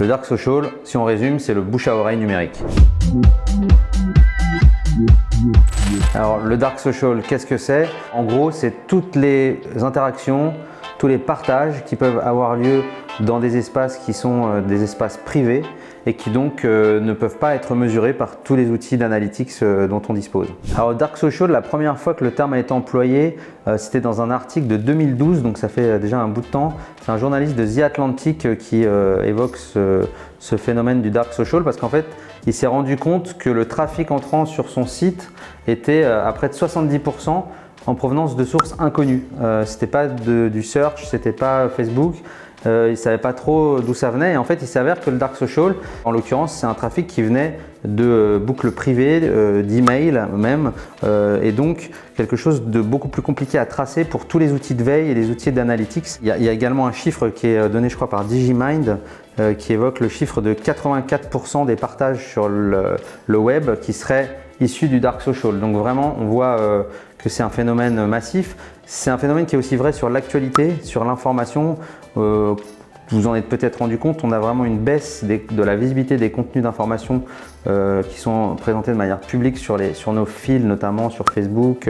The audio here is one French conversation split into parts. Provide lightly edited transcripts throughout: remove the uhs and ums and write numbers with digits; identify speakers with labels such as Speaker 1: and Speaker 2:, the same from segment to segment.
Speaker 1: Le dark social, si on résume, c'est le bouche à oreille numérique. Alors le dark social, qu'est-ce que c'est? En gros, c'est toutes les interactions, tous les partages qui peuvent avoir lieu dans des espaces qui sont des espaces privés et qui donc ne peuvent pas être mesurés par tous les outils d'analytics dont on dispose. Alors dark social, la première fois que le terme a été employé, c'était dans un article de 2012, donc ça fait déjà un bout de temps. C'est un journaliste de The Atlantic qui évoque ce phénomène du dark social parce qu'en fait, il s'est rendu compte que le trafic entrant sur son site était à près de 70% en provenance de sources inconnues. C'était pas du search, c'était pas Facebook. Il ne savait pas trop d'où ça venait et en fait il s'avère que le dark social, en l'occurrence, c'est un trafic qui venait de boucles privées, d'emails même, et donc quelque chose de beaucoup plus compliqué à tracer pour tous les outils de veille et les outils d'analytics. Il y a également un chiffre qui est donné, je crois, par Digimind qui évoque le chiffre de 84% des partages sur le web qui seraient issus du dark social. Donc vraiment, on voit que c'est un phénomène massif. C'est un phénomène qui est aussi vrai sur l'actualité, sur l'information. Vous en êtes peut-être rendu compte, on a vraiment une baisse de la visibilité des contenus d'information qui sont présentés de manière publique sur nos fils, notamment sur Facebook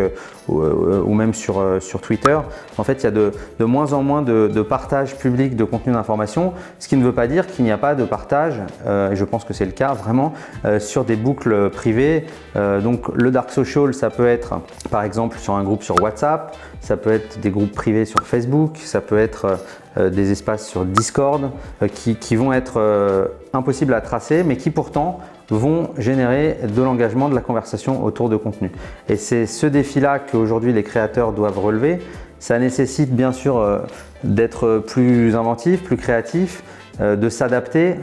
Speaker 1: ou même sur Twitter. En fait, il y a de moins en moins de partage public de contenus d'information, ce qui ne veut pas dire qu'il n'y a pas de partage, et je pense que c'est le cas vraiment, sur des boucles privées. Donc le dark social, ça peut être par exemple sur un groupe sur WhatsApp, ça peut être des groupes privés sur Facebook, ça peut être des espaces sur Discord qui vont être impossibles à tracer mais qui pourtant vont générer de l'engagement, de la conversation autour de contenu. Et c'est ce défi-là qu'aujourd'hui les créateurs doivent relever. Ça nécessite bien sûr d'être plus inventif, plus créatif, de s'adapter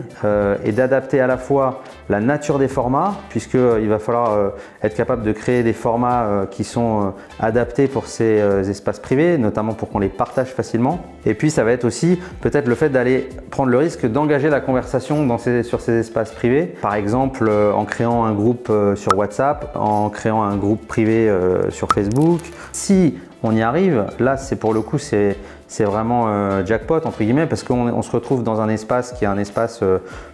Speaker 1: et d'adapter à la fois la nature des formats, puisqu'il va falloir être capable de créer des formats qui sont adaptés pour ces espaces privés, notamment pour qu'on les partage facilement. Et puis ça va être aussi peut-être le fait d'aller prendre le risque d'engager la conversation sur ces espaces privés, par exemple en créant un groupe sur WhatsApp, en créant un groupe privé sur Facebook. Si on y arrive, là c'est pour le coup c'est vraiment jackpot entre guillemets parce qu'on se retrouve dans un espace qui est un espace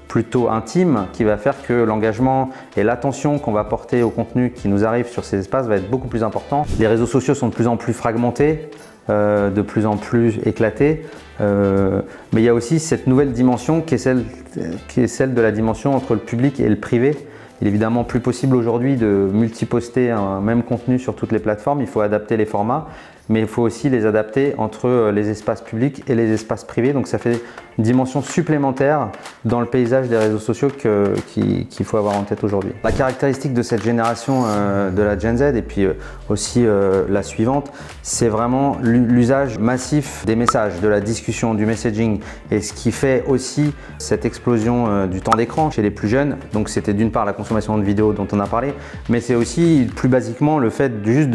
Speaker 1: plutôt intime qui va faire que l'engagement et l'attention qu'on va porter au contenu qui nous arrive sur ces espaces va être beaucoup plus important. Les réseaux sociaux sont de plus en plus fragmentés, de plus en plus éclatés, mais il y a aussi cette nouvelle dimension qui est celle de la dimension entre le public et le privé. Il est évidemment plus possible aujourd'hui de multiposter un même contenu sur toutes les plateformes, il faut adapter les formats, mais il faut aussi les adapter entre les espaces publics et les espaces privés. Donc ça fait une dimension supplémentaire dans le paysage des réseaux sociaux qu'il faut avoir en tête aujourd'hui. La caractéristique de cette génération de la Gen Z et puis aussi la suivante, c'est vraiment l'usage massif des messages, de la discussion, du messaging. Et ce qui fait aussi cette explosion du temps d'écran chez les plus jeunes. Donc c'était d'une part la consommation de vidéos dont on a parlé, mais c'est aussi plus basiquement le fait juste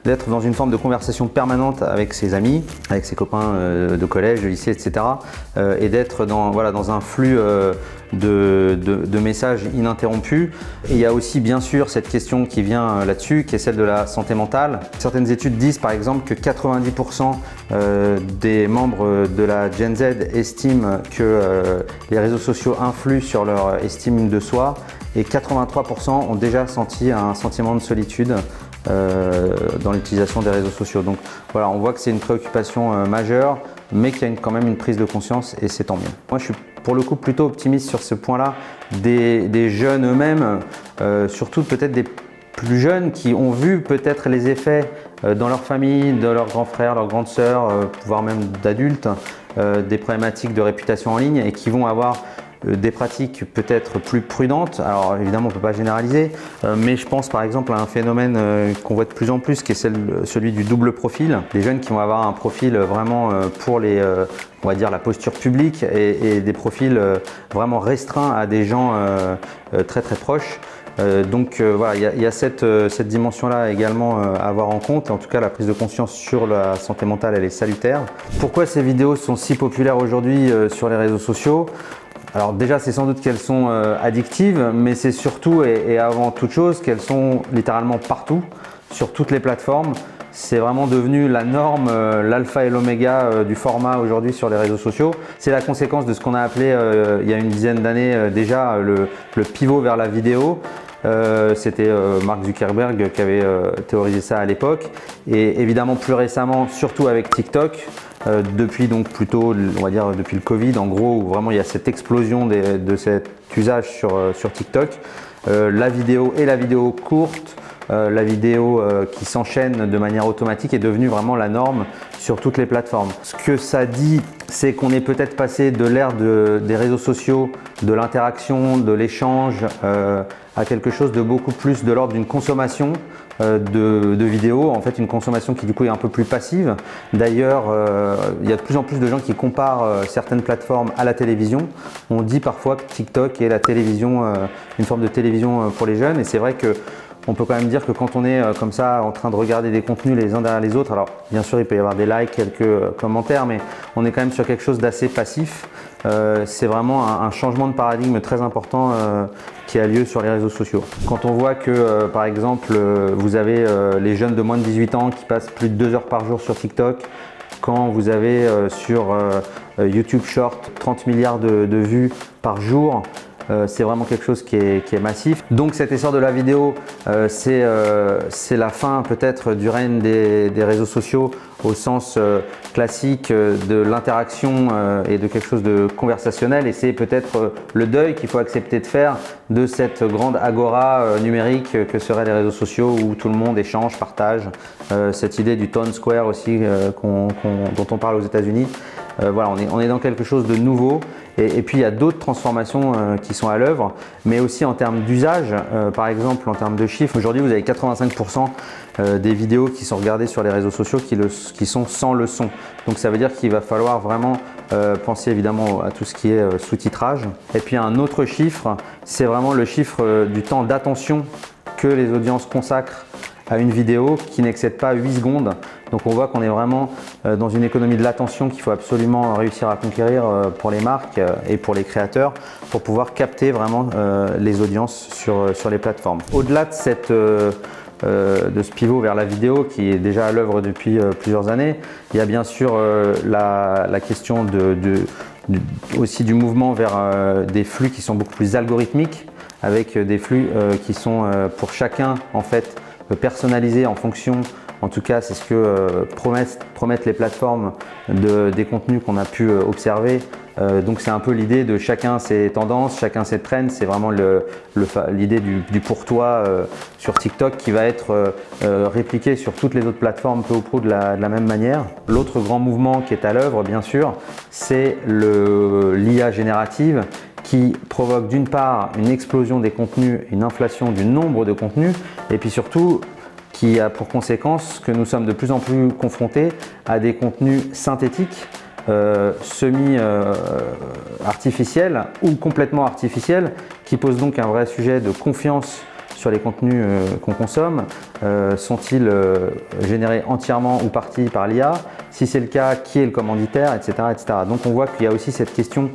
Speaker 1: d'être dans une forme de conversation permanente avec ses amis, avec ses copains de collège, de lycée, etc. Et d'être dans un flux de messages ininterrompus. Et il y a aussi bien sûr cette question qui vient là-dessus, qui est celle de la santé mentale. Certaines études disent par exemple que 90% des membres de la Gen Z estiment que les réseaux sociaux influent sur leur estime de soi et 83% ont déjà senti un sentiment de solitude dans l'utilisation des réseaux sociaux. Donc voilà, on voit que c'est une préoccupation majeure, mais qu'il y a quand même une prise de conscience et c'est tant mieux. Moi, je suis pour le coup plutôt optimiste sur ce point-là des jeunes eux-mêmes, surtout peut-être des plus jeunes qui ont vu peut-être les effets dans leur famille, de leurs grands frères, leurs grandes sœurs, voire même d'adultes, des problématiques de réputation en ligne et qui vont avoir des pratiques peut-être plus prudentes. Alors évidemment on ne peut pas généraliser, mais je pense par exemple à un phénomène qu'on voit de plus en plus qui est celui du double profil. Les jeunes qui vont avoir un profil vraiment pour on va dire la posture publique et des profils vraiment restreints à des gens très très proches. Donc voilà, il y a cette dimension-là également à avoir en compte. En tout cas, la prise de conscience sur la santé mentale, elle est salutaire. Pourquoi ces vidéos sont si populaires aujourd'hui sur les réseaux sociaux ? Alors déjà, c'est sans doute qu'elles sont addictives, mais c'est surtout et avant toute chose qu'elles sont littéralement partout, sur toutes les plateformes. c'est vraiment devenu la norme, l'alpha et l'oméga du format aujourd'hui sur les réseaux sociaux. C'est la conséquence de ce qu'on a appelé il y a une dizaine d'années déjà le pivot vers la vidéo. C'était Mark Zuckerberg qui avait théorisé ça à l'époque, et évidemment plus récemment, surtout avec TikTok, depuis donc plutôt, on va dire depuis le Covid, en gros, où vraiment il y a cette explosion de cet usage sur TikTok. La vidéo et la vidéo courte, la vidéo qui s'enchaîne de manière automatique est devenue vraiment la norme sur toutes les plateformes. Ce que ça dit, c'est qu'on est peut-être passé de l'ère des réseaux sociaux, de l'interaction, de l'échange, à quelque chose de beaucoup plus de l'ordre d'une consommation de vidéos, en fait une consommation qui du coup est un peu plus passive. D'ailleurs, il y a de plus en plus de gens qui comparent certaines plateformes à la télévision. On dit parfois que TikTok est la télévision, une forme de télévision pour les jeunes, et c'est vrai que on peut quand même dire que quand on est comme ça en train de regarder des contenus les uns derrière les autres, alors bien sûr il peut y avoir des likes, quelques commentaires, mais on est quand même sur quelque chose d'assez passif. C'est vraiment un changement de paradigme très important qui a lieu sur les réseaux sociaux. Quand on voit que par exemple vous avez les jeunes de moins de 18 ans qui passent plus de 2 heures par jour sur TikTok, quand vous avez sur YouTube Short 30 milliards de vues par jour, c'est vraiment quelque chose qui est massif. Donc cet essor de la vidéo, c'est la fin peut-être du règne des réseaux sociaux au sens classique de l'interaction et de quelque chose de conversationnel, et c'est peut-être le deuil qu'il faut accepter de faire de cette grande agora numérique que seraient les réseaux sociaux où tout le monde échange, partage. Cette idée du Town Square aussi dont on parle aux États-Unis. Voilà, on est dans quelque chose de nouveau, et puis il y a d'autres transformations qui sont à l'œuvre, mais aussi en termes d'usage. Par exemple, en termes de chiffres, aujourd'hui vous avez 85% des vidéos qui sont regardées sur les réseaux sociaux qui sont sans le son. Donc ça veut dire qu'il va falloir vraiment penser évidemment à tout ce qui est sous-titrage. Et puis un autre chiffre, c'est vraiment le chiffre du temps d'attention que les audiences consacrent à une vidéo qui n'excède pas 8 secondes. Donc on voit qu'on est vraiment dans une économie de l'attention qu'il faut absolument réussir à conquérir pour les marques et pour les créateurs pour pouvoir capter vraiment les audiences sur les plateformes. Au-delà de ce pivot vers la vidéo qui est déjà à l'œuvre depuis plusieurs années, il y a bien sûr la question aussi du mouvement vers des flux qui sont beaucoup plus algorithmiques, avec des flux qui sont pour chacun en fait personnalisés en fonction, en tout cas c'est ce que promettent les plateformes des contenus qu'on a pu observer. Donc c'est un peu l'idée de chacun ses tendances, chacun ses trends. C'est vraiment l'idée du pour toi sur TikTok qui va être répliqué sur toutes les autres plateformes peu ou prou de la même manière. L'autre grand mouvement qui est à l'œuvre bien sûr, c'est l'IA générative, qui provoque d'une part une explosion des contenus, une inflation du nombre de contenus, et puis surtout qui a pour conséquence que nous sommes de plus en plus confrontés à des contenus synthétiques, semi-artificiels ou complètement artificiels, qui posent donc un vrai sujet de confiance sur les contenus qu'on consomme. Sont-ils générés entièrement ou partie par l'IA? Si c'est le cas, qui est le commanditaire, etc., etc. Donc on voit qu'il y a aussi cette question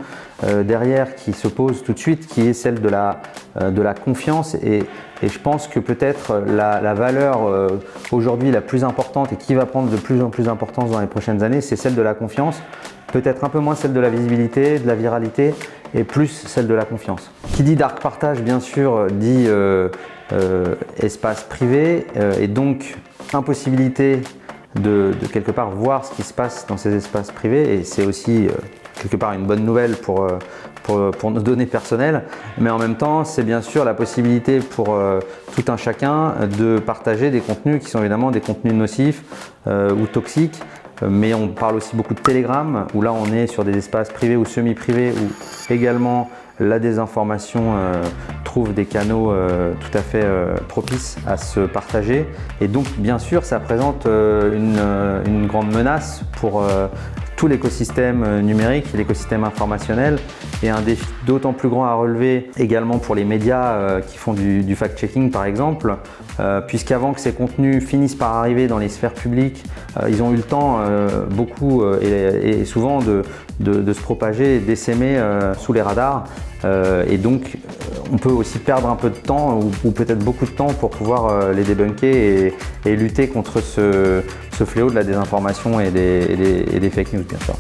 Speaker 1: derrière qui se pose tout de suite, qui est celle de la confiance, et je pense que peut-être la valeur aujourd'hui la plus importante et qui va prendre de plus en plus d'importance dans les prochaines années, c'est celle de la confiance. Peut-être un peu moins celle de la visibilité, de la viralité, et plus celle de la confiance. Qui dit dark partage, bien sûr, dit espace privé, et donc impossibilité de quelque part voir ce qui se passe dans ces espaces privés, et c'est aussi quelque part une bonne nouvelle pour nos données personnelles, mais en même temps c'est bien sûr la possibilité pour tout un chacun de partager des contenus qui sont évidemment des contenus nocifs ou toxiques. Mais on parle aussi beaucoup de Telegram, où là on est sur des espaces privés ou semi-privés, où également la désinformation trouve des canaux tout à fait propices à se partager. Et donc bien sûr ça présente une grande menace pour tout l'écosystème numérique, l'écosystème informationnel, et un défi d'autant plus grand à relever également pour les médias qui font du fact-checking par exemple, puisqu'avant que ces contenus finissent par arriver dans les sphères publiques, ils ont eu le temps beaucoup et souvent de se propager et d'essaimer sous les radars. et donc on peut aussi perdre un peu de temps ou peut-être beaucoup de temps pour pouvoir les débunker et lutter contre ce fléau de la désinformation et des fake news bien sûr.